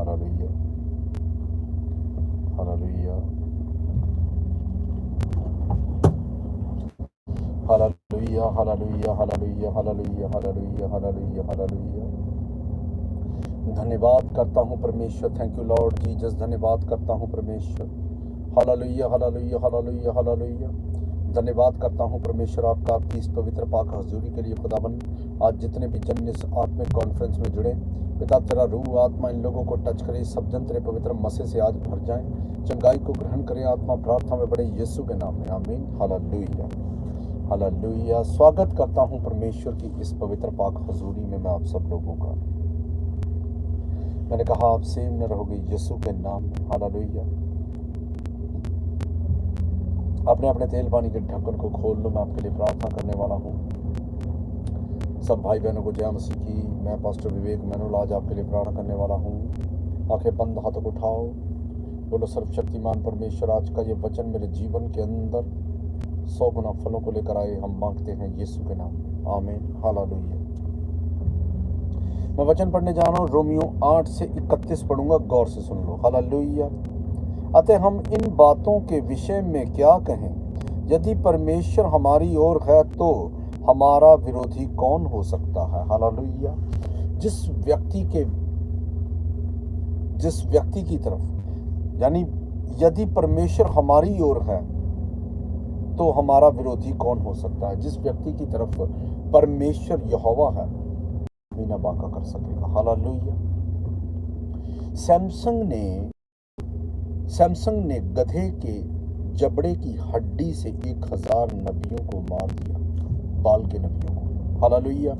Hallelujah, hallelujah, hallelujah, hallelujah, hallelujah, hallelujah, hallelujah, hallelujah, hallelujah. धन्यवाद करता हूँ परमेश्वर। Thank you Lord Jesus. धन्यवाद करता हूँ परमेश्वर। Hallelujah, hallelujah, hallelujah, hallelujah. धन्यवाद करता हूँ परमेश्वर आपका, आपकी इस पवित्र पाक हजूरी के लिए खुदावन। आज जितने भी जन इस आत्मिक कॉन्फ्रेंस में जुड़े, पिता तेरा रूह आत्मा इन लोगों को टच करे, सब जन तेरे पवित्र मसे से आज भर जाएं, चंगाई को ग्रहण करें। आत्मा प्रार्थना में बड़े यीशु के नाम में, आमीन। Hallelujah, hallelujah. स्वागत करता हूँ परमेश्वर की इस पवित्र पाक हजूरी में मैं आप सब लोगों का। मैंने कहा आप सेव न रहोगे यीशु के नाम में। हालेलुया। अपने अपने तेल पानी के ढक्कन को खोल लो। मैं आपके लिए प्रार्थना करने वाला हूँ। सब भाई बहनों को जय मसीह की। मैं पास्टर विवेक मैनुअल आज आपके लिए प्रार्थना करने वाला हूँ। आंखें बंद, हाथों को उठाओ, बोलो सर्वशक्तिमान परमेश्वर, आज का ये वचन मेरे जीवन के अंदर 100 गुना फलों को लेकर आए, हम मांगते हैं यीशु के नाम में, आमीन। हालेलुया। मैं वचन पढ़ने जा रहा हूँ, रोमियो 8 से 31 पढ़ूंगा, गौर से सुन लो। हालेलुया। अतः हम इन बातों के विषय में क्या कहें? यदि परमेश्वर हमारी ओर है तो हमारा विरोधी कौन हो सकता है? हालेलुया। जिस व्यक्ति की तरफ, यानी यदि परमेश्वर हमारी ओर है तो हमारा विरोधी कौन हो सकता है? जिस व्यक्ति की तरफ परमेश्वर यहोवा है, बिना बाका कर सकेगा। हालेलुया। सैमसंग ने गधे के जबड़े की हड्डी से 1000 नबियों को मार दिया, बाल के नबियों को। हालेलुया।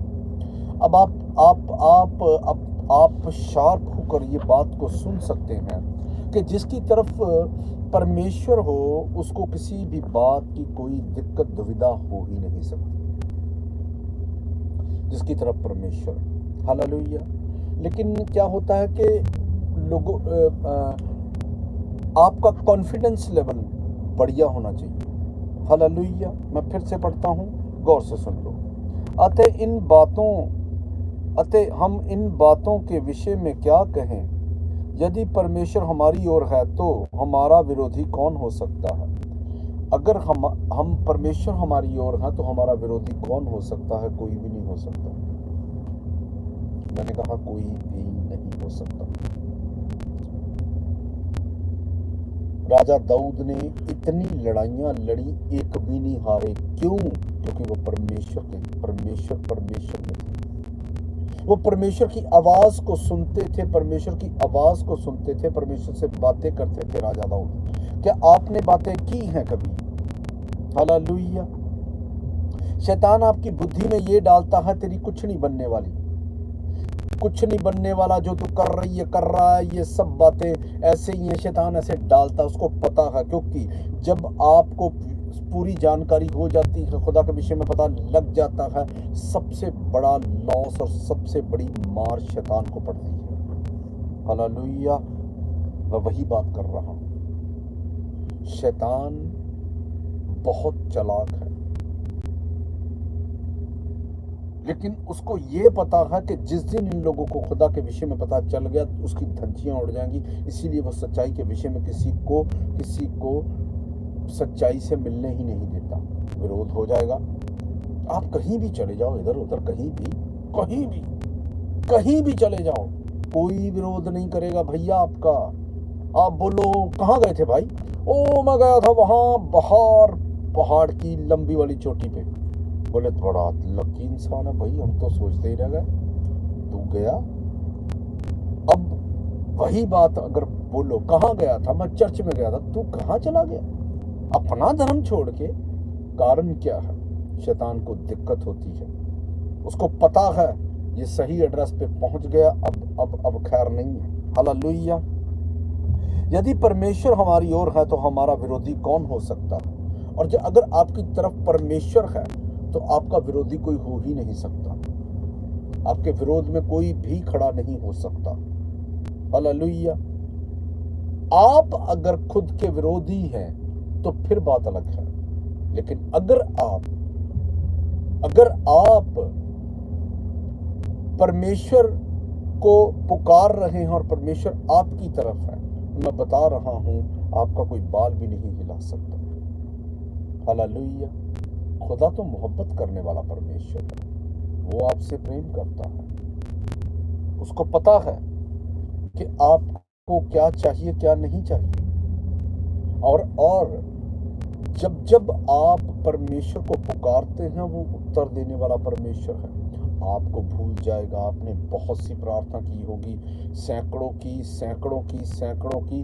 अब आप शार्प होकर ये बात को सुन सकते हैं कि जिसकी तरफ परमेश्वर हो उसको किसी भी बात की कोई दिक्कत दुविधा हो ही नहीं सकती, जिसकी तरफ परमेश्वर। हालेलुया। लेकिन क्या होता है कि लोगों आपका कॉन्फिडेंस लेवल बढ़िया होना चाहिए। हालेलुया। मैं फिर से पढ़ता हूँ, गौर से सुन लो। अतः हम इन बातों के विषय में क्या कहें? यदि परमेश्वर हमारी ओर है तो हमारा विरोधी कौन हो सकता है? अगर हम परमेश्वर हमारी ओर हैं तो हमारा विरोधी कौन हो सकता है? कोई भी नहीं हो सकता। मैंने कहा कोई भी नहीं हो सकता। राजा दाऊद ने इतनी लड़ाइयां लड़ी, एक भी नहीं हारे। क्यों? क्योंकि वो परमेश्वर में थे। वो परमेश्वर की आवाज को सुनते थे, परमेश्वर से बातें करते थे। राजा दाऊद, क्या आपने बातें की हैं कभी? हालेलुया। शैतान आपकी बुद्धि में ये डालता है, तेरी कुछ नहीं बनने वाला, जो तू कर रहा है, ये सब बातें ऐसे ही है। शैतान ऐसे डालता, उसको पता है, क्योंकि जब आपको पूरी जानकारी हो जाती है, खुदा के विषय में पता लग जाता है, सबसे बड़ा लॉस और सबसे बड़ी मार शैतान को पड़ती है। हालेलुया। मैं वही बात कर रहा हूं। शैतान बहुत चालाक है, लेकिन उसको ये पता है कि जिस दिन इन लोगों को खुदा के विषय में पता चल गया उसकी धज्जियां उड़ जाएंगी। इसीलिए वो सच्चाई के विषय में किसी को सच्चाई से मिलने ही नहीं देता। विरोध हो जाएगा। आप कहीं भी चले जाओ, इधर उधर, कहीं भी चले जाओ, कोई विरोध नहीं करेगा भैया आपका। आप बोलो कहाँ गए थे भाई? ओ मैं गया था वहां बाहर पहाड़ की लंबी वाली चोटी पे। बोले बड़ा लकी इंसान है भाई, हम तो सोचते ही रह गए, तू गया। अब वही बात अगर बोलो कहाँ गया था? मैं चर्च में गया था। तू कहाँ चला गया अपना धर्म छोड़ के? कारण क्या है? शैतान को दिक्कत होती है, उसको पता है ये सही एड्रेस पे पहुंच गया, अब खैर नहीं है। हालेलुया। यदि परमेश्वर हमारी ओर है तो हमारा विरोधी कौन हो सकता है? और अगर आपकी तरफ परमेश्वर है तो आपका विरोधी कोई हो ही नहीं सकता। आपके विरोध में कोई भी खड़ा नहीं हो सकता। हालेलुया। आप अगर खुद के विरोधी हैं तो फिर बात अलग है, लेकिन अगर आप परमेश्वर को पुकार रहे हैं और परमेश्वर आपकी तरफ है, मैं बता रहा हूं आपका कोई बाल भी नहीं हिला सकता। हालेलुया। खुदा तो मोहब्बत करने वाला परमेश्वर है, वो आपसे प्रेम करता है, उसको पता है कि आपको क्या चाहिए क्या नहीं चाहिए। और जब जब आप परमेश्वर को पुकारते हैं वो उत्तर देने वाला परमेश्वर है। आपको भूल जाएगा, आपने बहुत सी प्रार्थना की होगी, सैकड़ों की,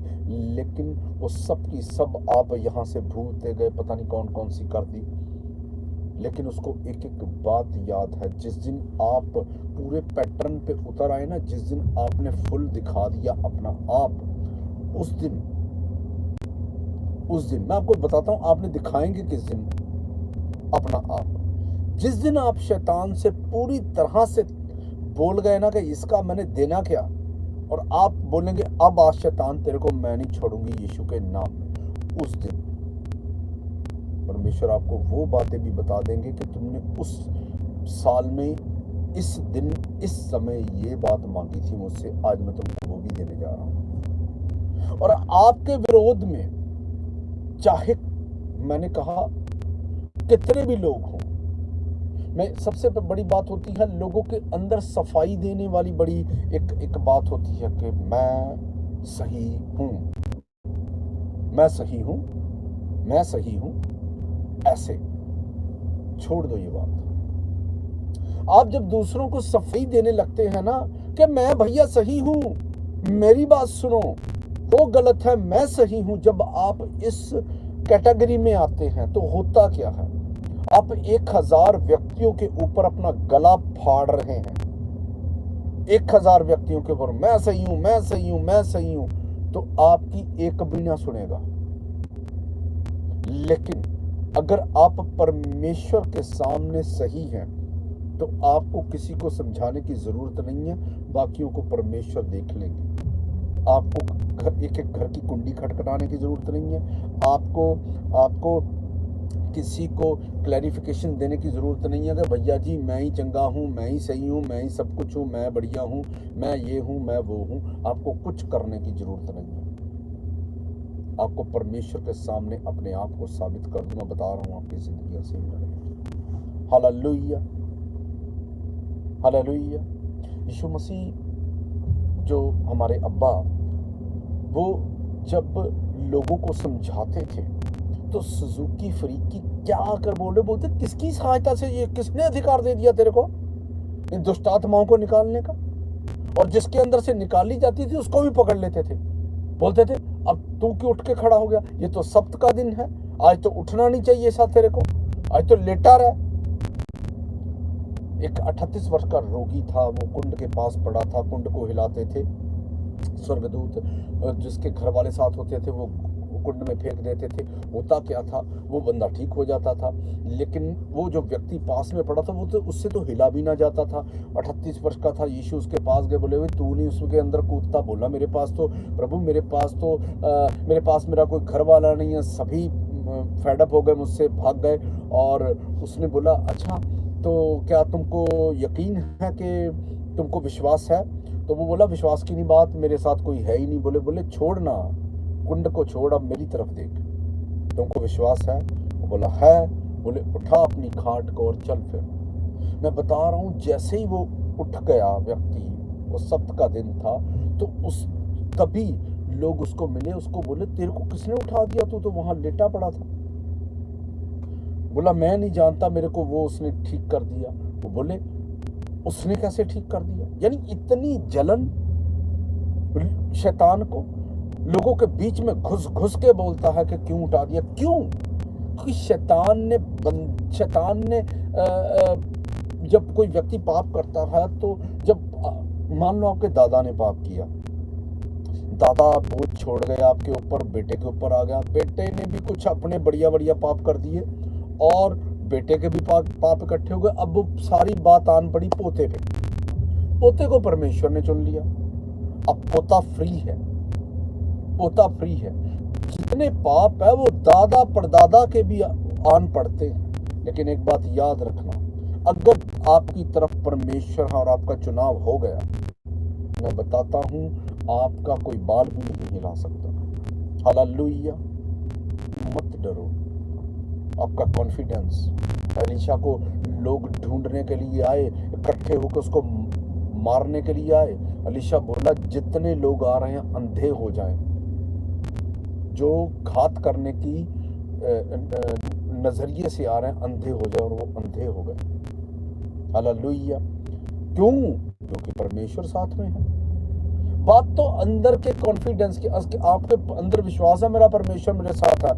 लेकिन वो सब की सब आप यहाँ से भूलते गए, पता नहीं कौन कौन सी कर दी। लेकिन उसको एक एक बात याद है। जिस दिन आप पूरे पैटर्न पे उतर आए ना, जिस दिन आपने फुल दिखा दिया अपना आप, उस दिन मैं आपको बताता हूं आपने दिखाएंगे किस दिन अपना आप। जिस दिन आप शैतान से पूरी तरह से बोल गए ना कि इसका मैंने देना क्या, और आप बोलेंगे अब आज शैतान तेरे को मैं नहीं छोड़ूंगी यीशु के नाम में, उस दिन परमेश्वर आपको वो बातें भी बता देंगे कि तुमने उस साल में इस दिन इस समय ये बात मांगी थी मुझसे, आज मैं तुमको वो भी देने जा रहा हूं। और आपके विरोध में चाहे मैंने कहा कितने भी लोग हों, मैं सबसे बड़ी बात होती है लोगों के अंदर सफाई देने वाली बड़ी एक बात होती है कि मैं सही हूं, मैं सही हूं, मैं सही हूं। ऐसे छोड़ दो ये बात। आप जब दूसरों को सफाई देने लगते हैं ना कि मैं भैया सही हूं, मेरी बात सुनो, वो गलत है, मैं सही हूं। जब आप इस कैटेगरी में आते हैं तो होता क्या है, आप 1000 व्यक्तियों के ऊपर अपना गला फाड़ रहे हैं। 1000 व्यक्तियों के ऊपर मैं सही हूं, मैं सही हूं, मैं सही हूं, तो आपकी एक भी ना सुनेगा। लेकिन अगर आप परमेश्वर के सामने सही हैं तो आपको किसी को समझाने की जरूरत नहीं है, बाकियों को परमेश्वर देख लेंगे। आपको एक एक घर की कुंडी खटखटाने की जरूरत नहीं है, आपको किसी को क्लैरिफिकेशन देने की जरूरत नहीं है कि भैया जी मैं ही चंगा हूँ, मैं ही सही हूँ, मैं ही सब कुछ हूँ, मैं बढ़िया हूँ, मैं ये हूँ, मैं वो हूँ। आपको कुछ करने की जरूरत नहीं है। आपको परमेश्वर के सामने अपने आप को साबित कर दूं, मैं बता रहा हूं आपकी जिंदगी ऐसे ही रहेगी। Hallelujah, hallelujah. यीशु मसीह जो हमारे अब्बा, वो जब लोगों को समझाते थे तो सुजुकी फ्रीकी क्या आकर बोलते किसकी सहायता से, ये किसने अधिकार दे दिया तेरे को इन दुष्ट आत्माओं को निकालने का? और जिसके अंदर से निकाली जाती थी उसको भी पकड़ लेते थे, बोलते थे अब तू क्यों उठ के खड़ा हो गया, ये तो सब्त का दिन है, आज तो उठना नहीं चाहिए साथ तेरे को, आज तो लेटा रहा। एक 38 वर्ष का रोगी था, वो कुंड के पास पड़ा था, कुंड को हिलाते थे स्वर्गदूत, जिसके घर वाले साथ होते थे वो कुंड में फेंक देते थे। होता क्या था, वो बंदा ठीक हो जाता था, लेकिन वो जो व्यक्ति पास में पड़ा था वो तो उससे तो हिला भी ना जाता था। 38 वर्ष का था। यीशु उसके पास गए, बोले भाई तू नहीं उसके अंदर कूदता? बोला मेरे पास तो प्रभु, मेरे पास मेरा कोई घर वाला नहीं है, सभी फेडअप हो गए मुझसे, भाग गए। और उसने बोला अच्छा तो क्या तुमको यकीन है कि तुमको विश्वास है? तो वो बोला विश्वास की नहीं बात, मेरे साथ कोई है ही नहीं। बोले छोड़ ना, कुंड को छोड़, अब मेरी तरफ देख, तुमको विश्वास है? वो बोला है। बोले उठा अपनी खाट को और चल फिर। मैं बता रहा हूँ जैसे ही वो उठ गया व्यक्ति, वो सब्त का दिन था, तो उस तभी लोग उसको मिले, उसको बोले तेरे को किसने उठा दिया, तू तो वहां लेटा पड़ा था। बोला मैं नहीं जानता, मेरे को वो उसने ठीक कर दिया। वो बोले उसने कैसे ठीक कर दिया? यानी इतनी जलन शैतान को, लोगों के बीच में घुस घुस के बोलता है कि क्यों उठा दिया। क्यों? क्योंकि शैतान ने जब कोई व्यक्ति पाप करता है, तो जब मान लो आपके दादा ने पाप किया, दादा बोझ छोड़ गए आपके ऊपर, बेटे के ऊपर आ गया, बेटे ने भी कुछ अपने बढ़िया बढ़िया पाप कर दिए और बेटे के भी पाप इकट्ठे हो गए। अब वो सारी बात आन पड़ी पोते पे, पोते को परमेश्वर ने चुन लिया। अब पोता फ्री है, पोता फ्री है। जितने पाप है वो दादा परदादा के भी आन पड़ते हैं। लेकिन एक बात याद रखना, अगर आपकी तरफ परमेश्वर है और आपका चुनाव हो गया, मैं बताता हूँ, आपका कोई बाल भी नहीं हिला सकता। हालेलुया। मत डरो। आपका कॉन्फिडेंस, एलीशा को लोग ढूंढने के लिए आए, इकट्ठे होकर उसको मारने के लिए आए। एलीशा बोला, जितने लोग आ रहे हैं अंधे हो जाएं, जो घात करने की नजरिए से आ रहे हैं अंधे हो जाए, और वो अंधे हो गए। हालेलुया। क्यों? क्योंकि परमेश्वर साथ में है। बात तो अंदर के कॉन्फिडेंस की, आपके अंदर विश्वास है मेरा परमेश्वर मेरे साथ है,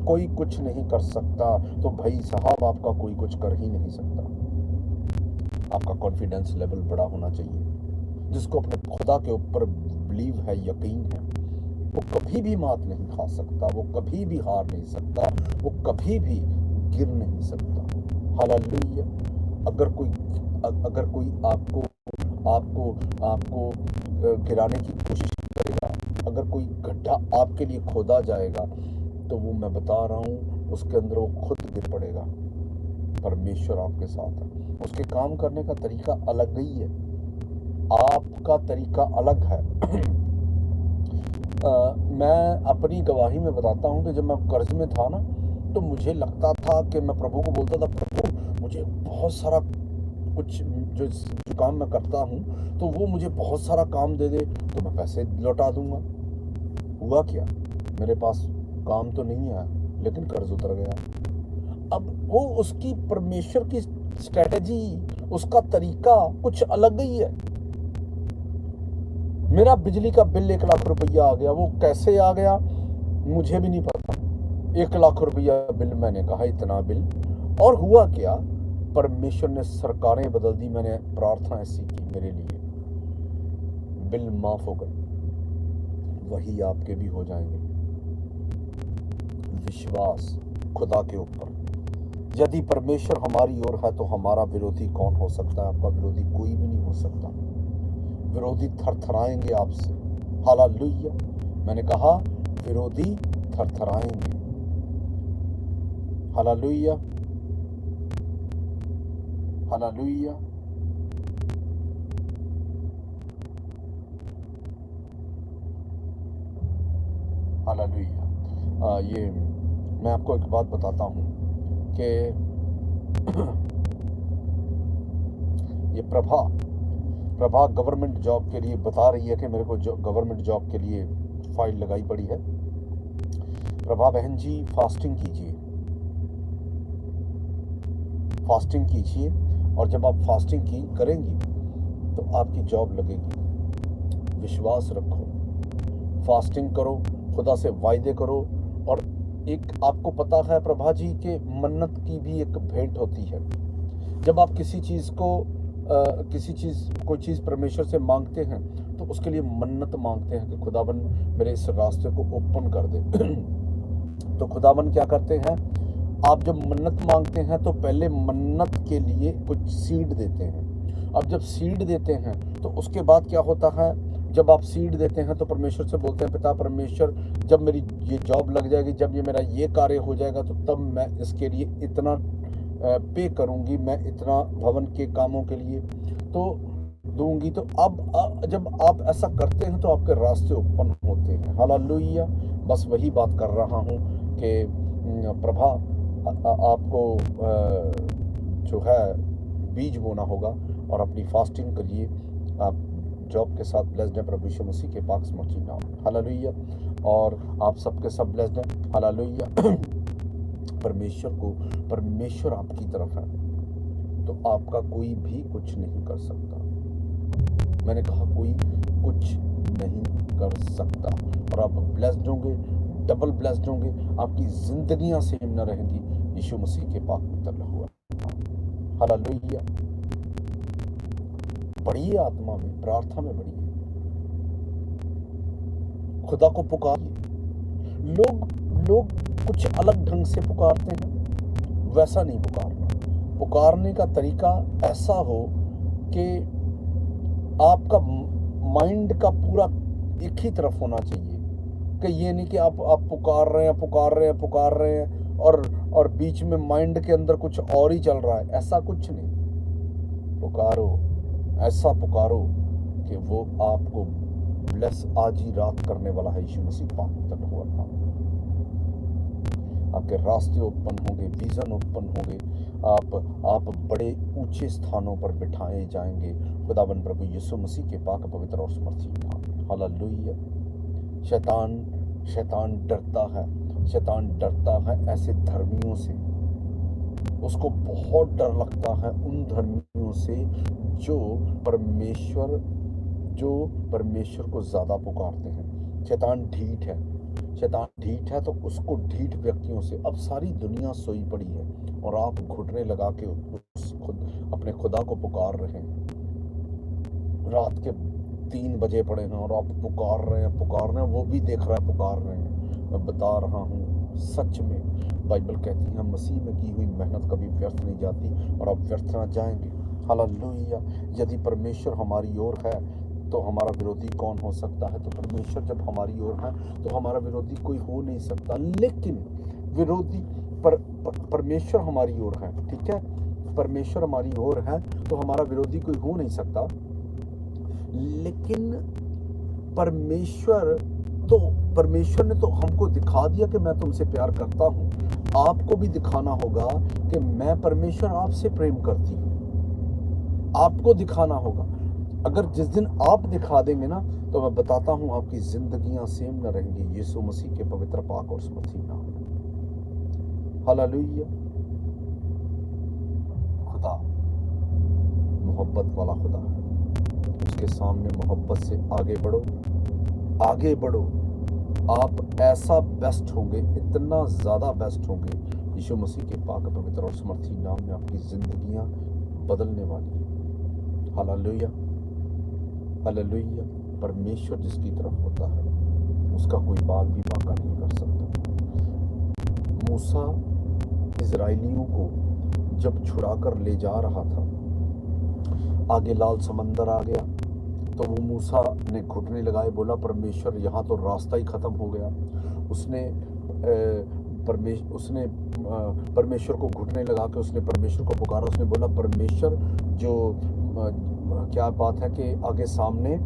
कोई कुछ नहीं कर सकता, तो भाई साहब आपका कोई कुछ कर ही नहीं सकता। आपका कॉन्फिडेंस लेवल बड़ा होना चाहिए। जिसको अपने खुदा के ऊपर बिलीव है, यकीन है, वो कभी भी मात नहीं खा सकता, वो कभी भी हार नहीं सकता, वो कभी भी गिर नहीं सकता। हालेलुया। अगर कोई आपको आपको आपको गिराने की कोशिश करेगा, अगर कोई गड्ढा आपके लिए खोदा जाएगा, तो वो मैं बता रहा हूँ उसके अंदर वो खुद गिर पड़ेगा। परमेश्वर आपके साथ है। उसके काम करने का तरीका अलग ही है, आपका तरीका अलग है। मैं अपनी गवाही में बताता हूँ कि जब मैं कर्ज में था ना, तो मुझे लगता था कि मैं प्रभु को बोलता था, प्रभु मुझे बहुत सारा कुछ जो काम मैं करता हूँ, तो वो मुझे बहुत सारा काम दे दे तो मैं पैसे लौटा दूंगा। हुआ क्या? मेरे पास काम तो नहीं आया, लेकिन कर्ज उतर गया। अब वो उसकी परमेश्वर की स्ट्रेटेजी, उसका तरीका कुछ अलग ही है। मेरा बिजली का बिल 1 लाख रुपया आ गया। वो कैसे आ गया मुझे भी नहीं पता। 1 लाख रुपया बिल, मैंने कहा इतना बिल। और हुआ क्या, परमेश्वर ने सरकारें बदल दी। मैंने प्रार्थना ऐसी की, मेरे लिए बिल माफ हो गए। वही आपके भी हो जाएंगे। विश्वास खुदा के ऊपर। यदि परमेश्वर हमारी ओर है तो हमारा विरोधी कौन हो सकता है? आपका विरोधी कोई भी नहीं हो सकता। विरोधी थरथराएंगे आपसे। हालेलुया। मैंने कहा विरोधी थरथराएंगे। Hallelujah, hallelujah. हालेलुया। ये मैं आपको एक बात बताता हूँ कि ये प्रभा गवर्नमेंट जॉब के लिए बता रही है कि मेरे को गवर्नमेंट जॉब के लिए फाइल लगाई पड़ी है। प्रभा बहन जी, फास्टिंग कीजिए, और जब आप फास्टिंग करेंगी तो आपकी जॉब लगेगी। विश्वास रखो, फास्टिंग करो, खुदा से वायदे करो। और एक आपको पता है प्रभा जी के मन्नत की भी एक भेंट होती है। जब आप कोई चीज़ परमेश्वर से मांगते हैं, तो उसके लिए मन्नत मांगते हैं कि खुदावन मेरे इस रास्ते को ओपन कर दे। तो खुदावन क्या करते हैं, आप जब मन्नत मांगते हैं तो पहले मन्नत के लिए कुछ सीड देते हैं। अब जब सीड देते हैं तो उसके बाद क्या होता है, जब आप सीड देते हैं तो परमेश्वर से बोलते हैं, पिता परमेश्वर, जब मेरी ये जॉब लग जाएगी, जब ये मेरा ये कार्य हो जाएगा, तो तब मैं इसके लिए इतना पे करूंगी, मैं इतना भवन के कामों के लिए तो दूंगी। तो अब जब आप ऐसा करते हैं तो आपके रास्ते ओपन होते हैं। हालेलुया। बस वही बात कर रहा हूँ कि प्रभा आपको जो है बीज बोना होगा, और अपनी फास्टिंग करिए। आप जॉब के साथ ब्लेस्ड हैं प्रभु यीशु मसीह के पाक समर्थी नाम। हालेलुया। और आप सबके सब ब्लेस्ड हैं। हालेलुया। परमेश्वर आपकी तरफ है, तो आपका कोई भी कुछ नहीं कर सकता। मैंने कहा कोई कुछ नहीं कर सकता। और आप ब्लेस्ड होंगे, डबल ब्लेस्ड होंगे। आपकी जिंदगियां सेम न रहेंगी। यीशु मसीह के पाक में तला हुआ। हालेलुया। बढ़िए, आत्मा में, प्रार्थना में बढ़िए, खुदा को पुकारिए। लोग कुछ अलग ढंग से पुकारते हैं, वैसा नहीं पुकारना। पुकारने का तरीका ऐसा हो कि आपका माइंड का पूरा एक ही तरफ होना चाहिए, कि ये नहीं कि आप पुकार रहे हैं और बीच में माइंड के अंदर कुछ और ही चल रहा है। ऐसा कुछ नहीं। पुकारो, ऐसा पुकारो कि वो आपको ब्लेस आज ही रात करने वाला है। यीशु मसीह पाक तक हुआ नाम, आपके रास्ते ओपन होंगे, विजन ओपन होंगे, आप बड़े ऊंचे स्थानों पर बिठाए जाएंगे खुदावन प्रभु यीशु मसीह के पाक पवित्र और समर्थी नाम में। हालेलुया। शैतान डरता है ऐसे धर्मियों से, उसको बहुत डर लगता है उन धर्मियों से जो परमेश्वर को ज्यादा पुकारते हैं। शैतान ढीठ है तो उसको ढीठ व्यक्तियों से, अब सारी दुनिया सोई पड़ी है और आप घुटने लगा के अपने खुदा को पुकार रहे हैं। रात के 3 बजे पड़े हैं और आप पुकार रहे हैं, वो भी देख रहा है पुकार रहे हैं। मैं बता रहा हूँ सच में बाइबल कहती है मसीह में की हुई मेहनत कभी व्यर्थ नहीं जाती और आप व्यर्थ ना जाएंगे। हालेलुया। यदि परमेश्वर हमारी ओर है तो हमारा विरोधी कौन हो सकता है? तो परमेश्वर जब हमारी ओर है तो हमारा विरोधी कोई हो नहीं सकता। लेकिन विरोधी परमेश्वर हमारी ओर है, ठीक है, परमेश्वर हमारी ओर है तो हमारा विरोधी कोई हो नहीं सकता। लेकिन परमेश्वर ने तो हमको दिखा दिया कि मैं तुमसे प्यार करता हूं। आपको भी दिखाना होगा कि मैं परमेश्वर आपसे प्रेम करती हूं। आपको दिखाना होगा। अगर जिस दिन आप दिखा देंगे ना तो मैं बताता हूं आपकी जिंदगियां सेम न रहेंगी यीशु मसीह के पवित्र पाक और समर्थी नाम में। हालेलुया। खुदा मोहब्बत वाला खुदा है, उसके सामने मोहब्बत से आगे बढ़ो। आप ऐसा बेस्ट होंगे, इतना ज़्यादा बेस्ट होंगे, यीशु मसीह के पाक पवित्र और समर्थी नाम में आपकी ज़िंदगियां बदलने वाली हैं। Hallelujah, hallelujah. परमेश्वर जिसकी तरफ होता है उसका कोई बाल भी बांका नहीं कर सकता। मूसा इजराइलियों को जब छुड़ाकर ले जा रहा था, आगे लाल समंदर आ गया तो वो मूसा ने घुटने लगाए, बोला परमेश्वर यहाँ तो रास्ता ही खत्म हो गया। उसने परमेश्वर को घुटने लगा के उसने परमेश्वर को पुकारा। उसने बोला परमेश्वर जो क्या बात है कि आगे सामने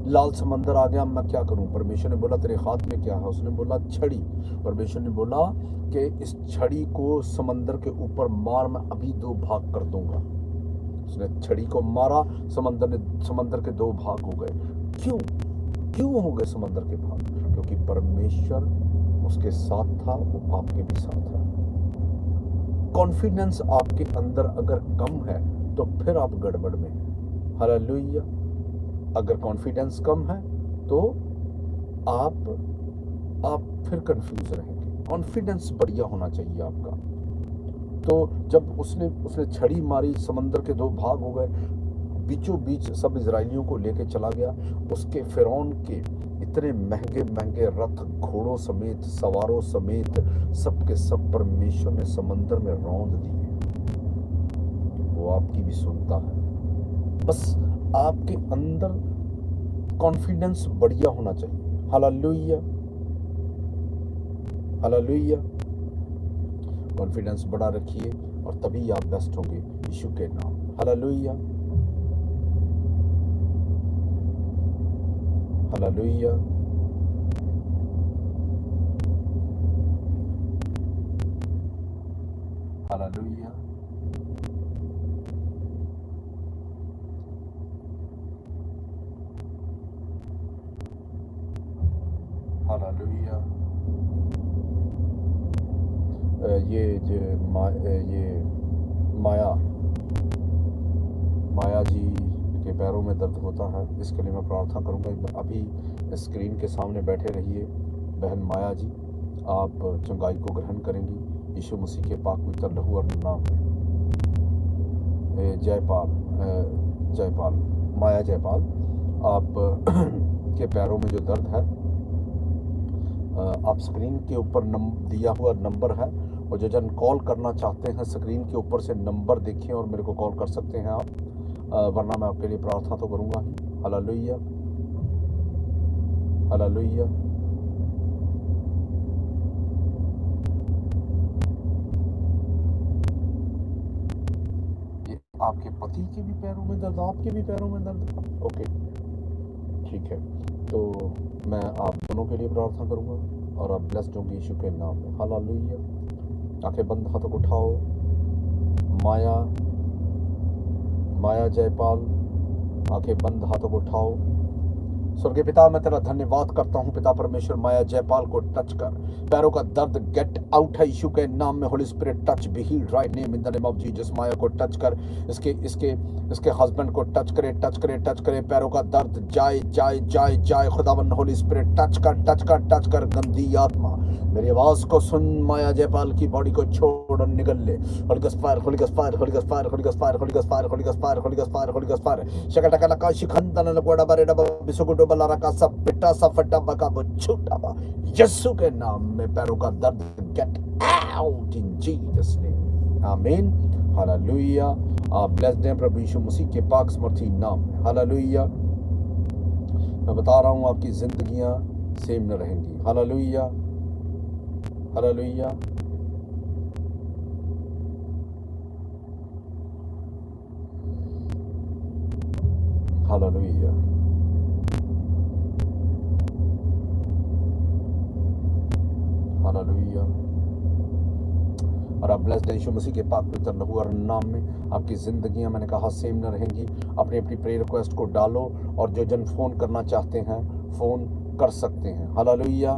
लाल समंदर आ गया, मैं क्या करूं? परमेश्वर ने बोला तेरे हाथ में क्या है? उसने बोला छड़ी। परमेश्वर ने बोला कि इस छड़ी को समंदर के ऊपर मार, मैं अभी 2 भाग कर दूंगा। उसने छड़ी को मारा, समंदर के 2 भाग हो गए। क्यों हो गए समंदर के भाग? क्योंकि परमेश्वर उसके साथ था, वो आपके भी साथ है। कॉन्फिडेंस आपके अंदर अगर कम है तो फिर आप गड़बड़ में हैं। हालेलुया। अगर कॉन्फिडेंस कम है तो आप फिर कंफ्यूज रहेंगे। कॉन्फिडेंस बढ़िया होना चाहिए आपका। तो जब उसने छड़ी मारी, समंदर के 2 भाग हो गए, बीचों बीच सब इजराइलियों को लेके चला गया। उसके फिरौन के इतने महंगे रथ, घोड़ों समेत, सवारों समेत सबके सब परमेश्वर ने समंदर में रौंद दिए। वो आपकी भी सुनता है। बस आपके अंदर कॉन्फिडेंस बढ़िया होना चाहिए। Hallelujah, hallelujah. कॉन्फिडेंस बढ़ा रखिए और तभी आप बेस्ट होंगे यीशु के नाम। Hallelujah, hallelujah, hallelujah, hallelujah. ये माया जी के पैरों में दर्द होता है, इसके लिए मैं प्रार्थना करूंगा। अभी स्क्रीन के सामने बैठे रहिए। बहन माया जी, आप चंगाई को ग्रहण करेंगी यीशु मसीह के पाक पवित्र लहू और नाम में। जयपाल, माया जयपाल, आप के पैरों में जो दर्द है, आप स्क्रीन के ऊपर दिया हुआ नंबर है, और जो जन कॉल करना चाहते हैं स्क्रीन के ऊपर से नंबर देखें और मेरे को कॉल कर सकते हैं आप, वरना मैं आपके लिए प्रार्थना तो करूंगा ही। Hallelujah, hallelujah. ये आपके पति के भी पैरों में दर्द, आपके भी पैरों में दर्द? ओके, ठीक है, तो मैं आप दोनों के लिए प्रार्थना करूँगा और आप ब्लेस्ड होंगे यीशु के नाम में। हालेलुया। आंखें बंद, हाथों को उठाओ। माया जयपाल, आंखें बंद, हाथों को उठाओ। स्वर्गीय पिता, मैं तेरा धन्यवाद करता हूँ पिता परमेश्वर, माया जयपाल को टच कर, पैरों का दर्द गेट आउट है यीशु के नाम में। Holy spirit touch, be healed right name in the name of Jesus. Maya को टच कर, इसके हस्बैंड को टच करे, पैरों का दर्द जाए खुदावन। होली स्पिरिट टच कर गंदी आत्मा मेरी आवाज को सुन, माया जयपाल की बॉडी को छोड़ और निकल ले। Holy ghost fire, holy ghost fire, holy ghost fire, holy ghost fire, holy ghost fire, holy ghost fire, holy ghost fire, holy ghost fire. शकटका लका शिखंदन लकोड़ा बारे डबा बिसुगुडो बलारा का सब पिटा सा फटा बका वो छूटा बा। यीशु के नाम में पैरों का दर्द gate out in Jesus name, आमीन। हालेलुया। आप ब्लेस्ड हैं प्रभु यीशु मसीह के पाक समर्थी नाम में। हालेलुया। मैं बता रहा हूँ आपकी जिंदगियां सेम न रहेंगी। Hallelujah, hallelujah. Hallelujah, hallelujah. और आप ब्लेस्ड यीशु मसीह के पाक पवित्र लहू और नाम में आपकी जिंदगियां, मैंने कहा, सेम न रहेंगी। अपनी अपनी प्रेयर रिक्वेस्ट को डालो और जो जन फोन करना चाहते हैं फोन कर सकते हैं। हालेलुया।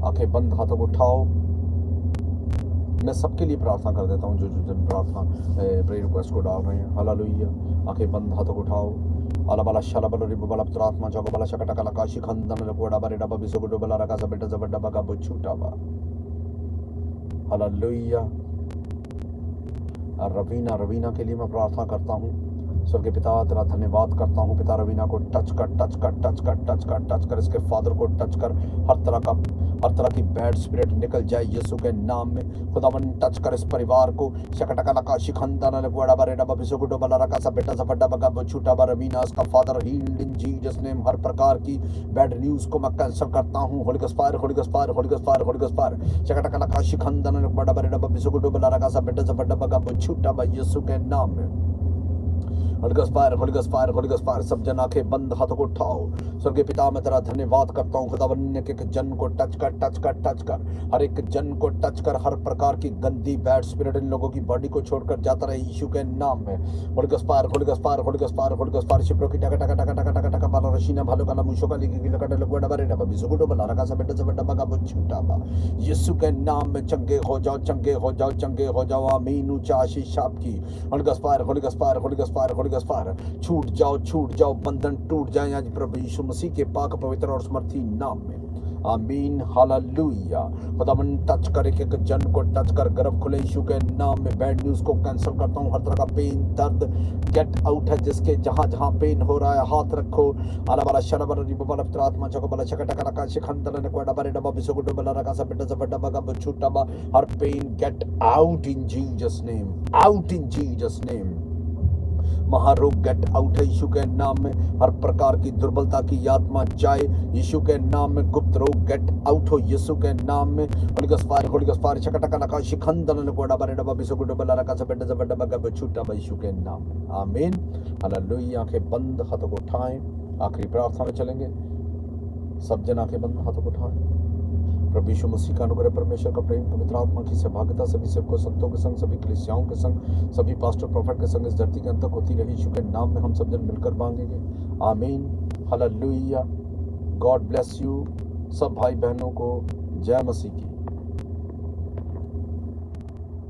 आंखें बंद, हाथों को उठाओ। मैं सबके लिए प्रार्थना कर देता हूँ जो जन प्रार्थना प्रेयर रिक्वेस्ट को डाल रहे हैं। हालेलुया। आंखें बंद, हाथों को उठाओ। अलबला शलबल रिबल प्रार्थना जगबला शकटका लकाशी खंदन लकोड़ा बारे डबा बिसुगुडो बला रका सब बेटा जबड़ डबा का बुछूटा बा। हालेलुया। रवीना के लिए मैं प्रार्थना करता हूँ। स्वर्गीय पिता, तेरा धन्यवाद करता हूँ पिता। रवीना को टच कर, इसके फादर को टच कर। हर तरह की बैड स्पिरिट निकल जाए यीशु के नाम में। खुदावन टच कर इस परिवार को। शकटका लका शिखंदन लकोड़ा बारे डबा बिसुगुडो बला रका सब बेटा जबड़ डबा का बुछूटा बा। रवीना, इसका father healed in Jesus name. हर प्रकार की बैड न्यूज को मैं कैंसिल करता हूँ। Holy ghost fire, holy ghost fire, holy ghost fire, holy ghost fire. शकटका लका शिखंदन लकोड़ा बारे डबा बिसुगुडो बला रका सब बेटा जबड़ डबा का बुछूटा बा यीशु के नाम में। Holy ghost fire, holy ghost fire, holy ghost fire. सब जन आंखें बंद, हाथों को उठाओ। स्वर्गीय पिता, मैं तेरा धन्यवाद करता हूँ खुदावन, एक जन को टच कर, हर एक जन को टच कर। हर प्रकार की गंदी बैड स्पिरिट इन लोगों की बॉडी को छोड़कर जाता रहे यीशु के नाम में। Holy ghost fire, holy ghost fire, holy ghost fire, holy ghost fire. शिप्रो की टका बाला रशीना भालो काला मुशो का लिखी लकड़ लगवा डबा रे डबा बिसुगुडो बला रका सब बेटा सब डबा का बुछूटा बा। यीशु के नाम में चंगे हो जाओ, चंगे हो जाओ, चंगे हो जाओ। आमीन। ऊंचा आशीष आपकी। Holi ghost fire, holy ghost fire, holy ghost fire, holy ghost fire. छूट जाओ, बंधन टूट जाए आज प्रभु यीशु मसीह के पाक पवित्र और समर्थी नाम में। आमीन। हालेलुया। खुदावन टच कर, एक जन को टच कर। गर्भ खुले यीशु के नाम में। बैड न्यूज को कैंसिल करता हूँ। हर तरह का पेन, दर्द गेट आउट है। जिसके जहां पेन हो रहा है हाथ रखो। अलबला शलबल रिबल आत्मा जगबला शकटका लका शिखंदन लकोड़ा बारे डबा बिसुगुडो बला रका सब बेटा सब डबा का बुछूटा बा। हर pain get out in Jesus name, out in Jesus name. महारोग गेट आउट है यीशु के नाम में। हर प्रकार की दुर्बलता की आत्मा जाए यीशु के नाम में। गुप्त रोग गेट आउट हो यीशु के नाम में। Holy ghost fire, holy ghost fire. शकटका लका शिखंदन लकोड़ा बारे डबा बिसुगुडो बला रका सब बेटा सब डबा का बुछूटा बा यीशु के नाम में। आमीन। हालेलुया। आंखें बंद, हाथों को उठाएं। आखिरी प्रार्थना में चलेंगे। सब जन आंखें बंद, हाथों को उठाएं। प्रभु यीशु मसीह का अनुग्रह, परमेश्वर का प्रेम, पवित्र आत्मा की सहभागिता सभी सेवकों संतों के संग, सभी कलीसियाओं के संग, सभी पास्टर प्रोफेट के संग इस धरती के अंत तक होती रही यीशु के नाम में हम सब जन मिलकर मांगेंगे। आमीन। हालेलुया। God bless you. सब भाई बहनों को जय मसीह की।